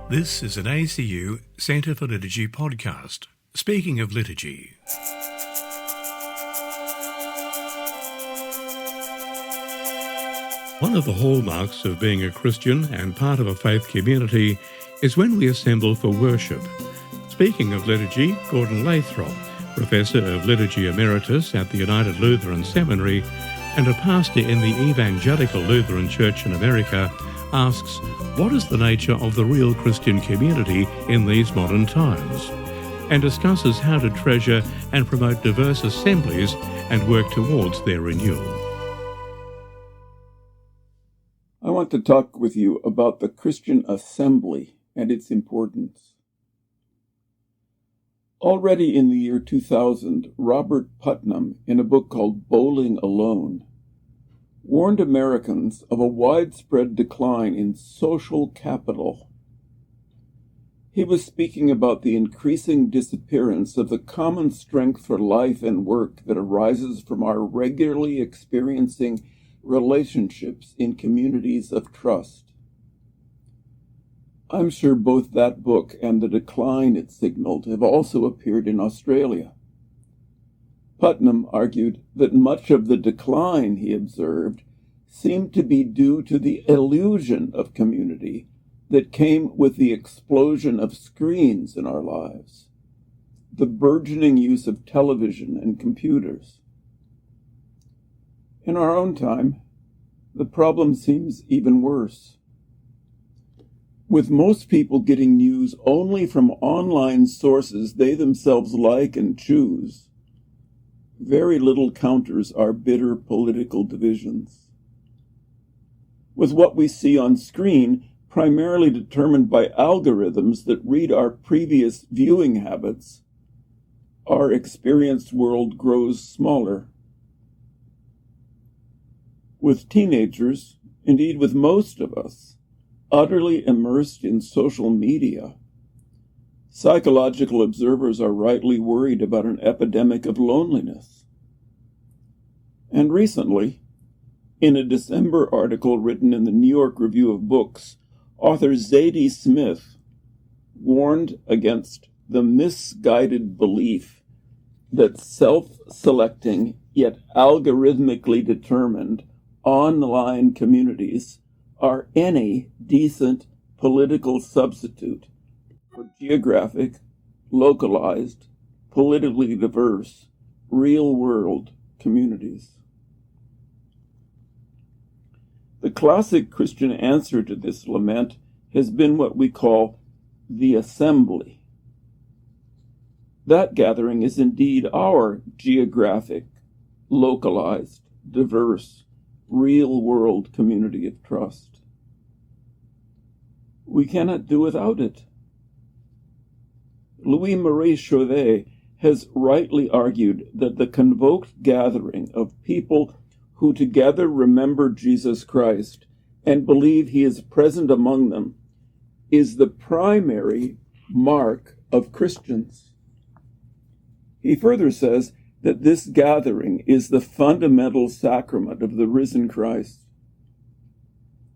This is an ACU Centre for Liturgy podcast. Speaking of liturgy. One of the hallmarks of being a Christian and part of a faith community is when we assemble for worship. Speaking of liturgy, Gordon Lathrop, Professor of Liturgy Emeritus at the United Lutheran Seminary and a pastor in the Evangelical Lutheran Church in America, asks, what is the nature of the real Christian community in these modern times? And discusses how to treasure and promote diverse assemblies and work towards their renewal. I want to talk with you about the Christian assembly and its importance. Already in the year 2000, Robert Putnam, in a book called Bowling Alone, warned Americans of a widespread decline in social capital. He was speaking about the increasing disappearance of the common strength for life and work that arises from our regularly experiencing relationships in communities of trust. I'm sure both that book and the decline it signaled have also appeared in Australia. Putnam argued that much of the decline he observed seemed to be due to the illusion of community that came with the explosion of screens in our lives, the burgeoning use of television and computers. In our own time, the problem seems even worse. With most people getting news only from online sources they themselves like and choose, very little counters our bitter political divisions. With what we see on screen primarily determined by algorithms that read our previous viewing habits, our experienced world grows smaller. With teenagers, indeed with most of us, utterly immersed in social media, psychological observers are rightly worried about an epidemic of loneliness. And recently, in a December article written in the New York Review of Books, author Zadie Smith warned against the misguided belief that self-selecting yet algorithmically determined online communities are any decent political substitute for geographic, localized, politically diverse, real-world communities. The classic Christian answer to this lament has been what we call the assembly. That gathering is indeed our geographic, localized, diverse, real-world community of trust. We cannot do without it. Louis-Marie Chauvet has rightly argued that the convoked gathering of people who together remember Jesus Christ and believe he is present among them is the primary mark of Christians. He further says that this gathering is the fundamental sacrament of the risen Christ.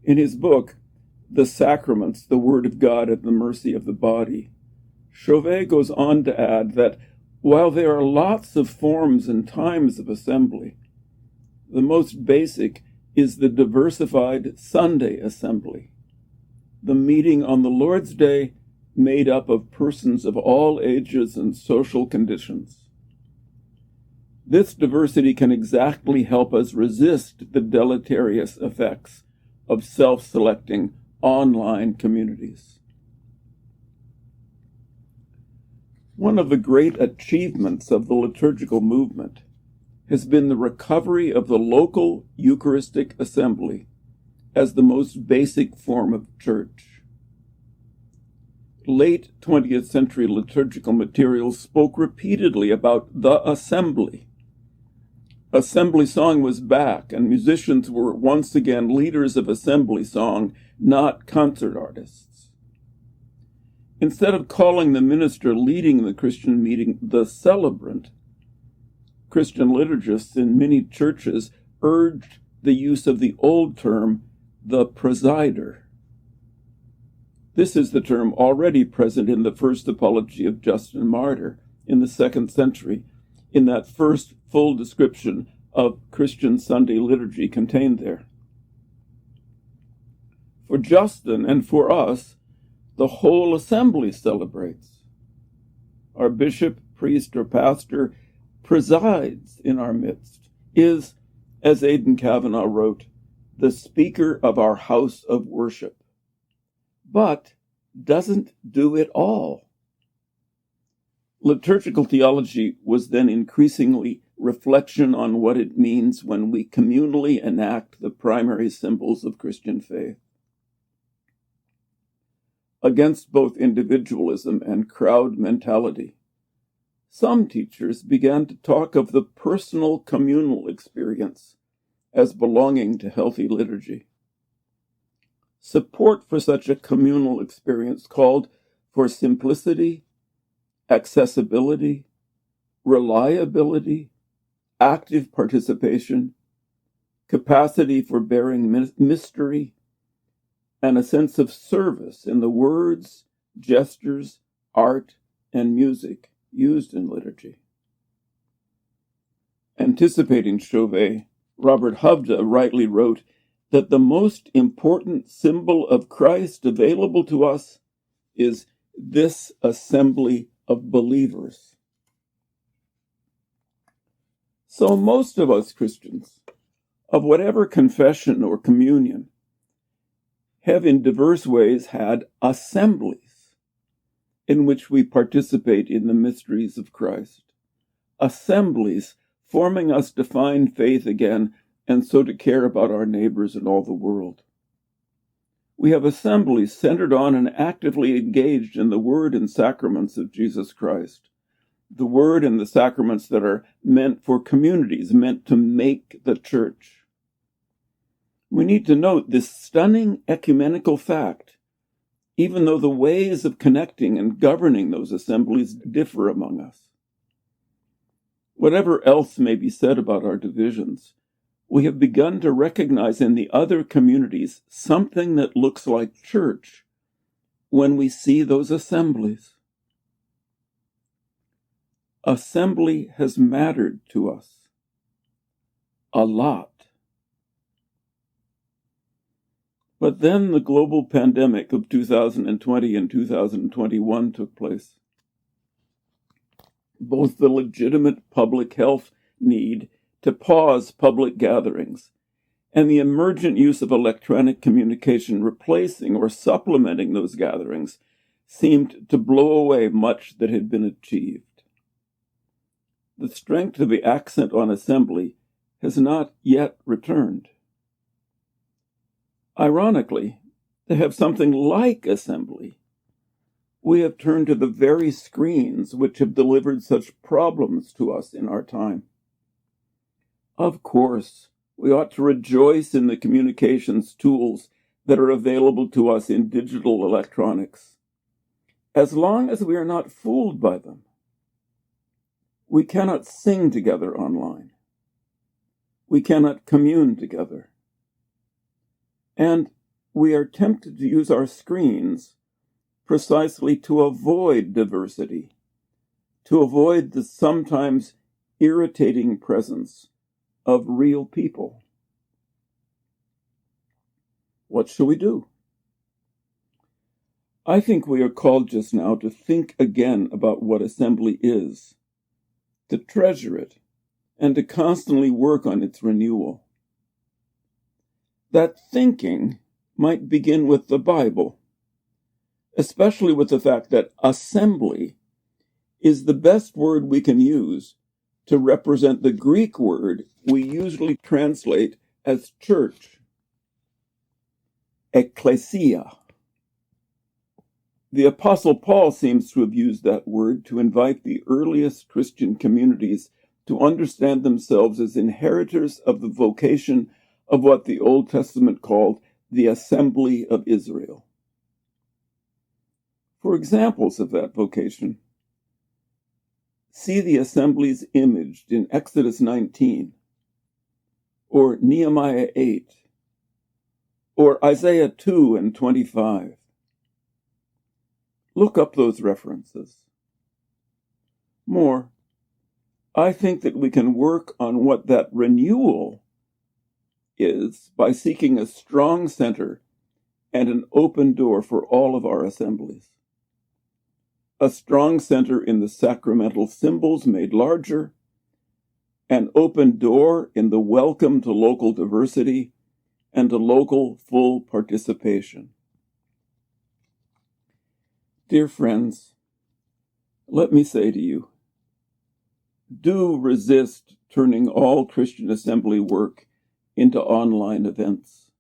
In his book, The Sacraments, the Word of God at the Mercy of the Body, Chauvet goes on to add that while there are lots of forms and times of assembly, the most basic is the diversified Sunday assembly, the meeting on the Lord's Day made up of persons of all ages and social conditions. This diversity can exactly help us resist the deleterious effects of self-selecting online communities. One of the great achievements of the liturgical movement has been the recovery of the local Eucharistic assembly as the most basic form of church. Late 20th century liturgical materials spoke repeatedly about the assembly. Assembly song was back, and musicians were once again leaders of assembly song, not concert artists. Instead of calling the minister leading the Christian meeting the celebrant, Christian liturgists in many churches urged the use of the old term, the presider. This is the term already present in the first apology of Justin Martyr in the 2nd century, in that first full description of Christian Sunday liturgy contained there. For Justin and for us, the whole assembly celebrates. Our bishop, priest, or pastor presides in our midst, is, as Aidan Kavanagh wrote, the speaker of our house of worship, but doesn't do it all. Liturgical theology was then increasingly reflection on what it means when we communally enact the primary symbols of Christian faith. Against both individualism and crowd mentality, some teachers began to talk of the personal communal experience as belonging to healthy liturgy. Support for such a communal experience called for simplicity, accessibility, reliability, active participation, capacity for bearing mystery, and a sense of service in the words, gestures, art, and music used in liturgy. Anticipating Chauvet, Robert Hovde rightly wrote that the most important symbol of Christ available to us is this assembly of believers. So most of us Christians, of whatever confession or communion, have in diverse ways had assemblies in which we participate in the mysteries of Christ. Assemblies forming us to find faith again and so to care about our neighbors and all the world. We have assemblies centered on and actively engaged in the word and sacraments of Jesus Christ. The word and the sacraments that are meant for communities, meant to make the church. We need to note this stunning ecumenical fact, even though the ways of connecting and governing those assemblies differ among us. Whatever else may be said about our divisions, we have begun to recognize in the other communities something that looks like church when we see those assemblies. Assembly has mattered to us a lot. But then the global pandemic of 2020 and 2021 took place. Both the legitimate public health need to pause public gatherings and the emergent use of electronic communication replacing or supplementing those gatherings seemed to blow away much that had been achieved. The strength of the accent on assembly has not yet returned. Ironically, to have something like assembly, we have turned to the very screens which have delivered such problems to us in our time. Of course, we ought to rejoice in the communications tools that are available to us in digital electronics, as long as we are not fooled by them. We cannot sing together online. We cannot commune together. And we are tempted to use our screens precisely to avoid diversity, to avoid the sometimes irritating presence of real people. What shall we do? I think we are called just now to think again about what assembly is, to treasure it, and to constantly work on its renewal. That thinking might begin with the Bible, especially with the fact that assembly is the best word we can use to represent the Greek word we usually translate as church, ecclesia. The Apostle Paul seems to have used that word to invite the earliest Christian communities to understand themselves as inheritors of the vocation of what the Old Testament called the assembly of Israel. For examples of that vocation, see the assemblies imaged in Exodus 19, or Nehemiah 8, or Isaiah 2 and 25. Look up those references. More, I think that we can work on what that renewal is by seeking a strong center and an open door for all of our assemblies. A strong center in the sacramental symbols made larger, an open door in the welcome to local diversity and to local full participation. Dear friends, let me say to you, do resist turning all Christian assembly work into online events.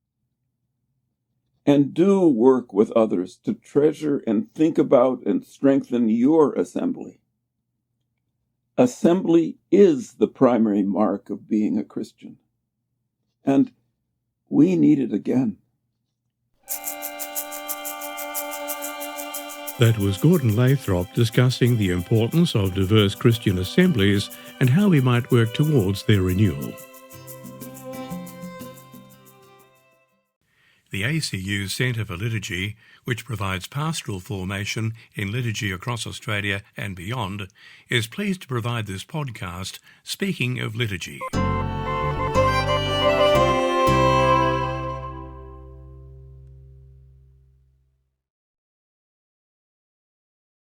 And do work with others to treasure and think about and strengthen your assembly. Assembly is the primary mark of being a Christian. And we need it again. That was Gordon Lathrop discussing the importance of diverse Christian assemblies and how we might work towards their renewal. The ACU Centre for Liturgy, which provides pastoral formation in liturgy across Australia and beyond, is pleased to provide this podcast, Speaking of Liturgy.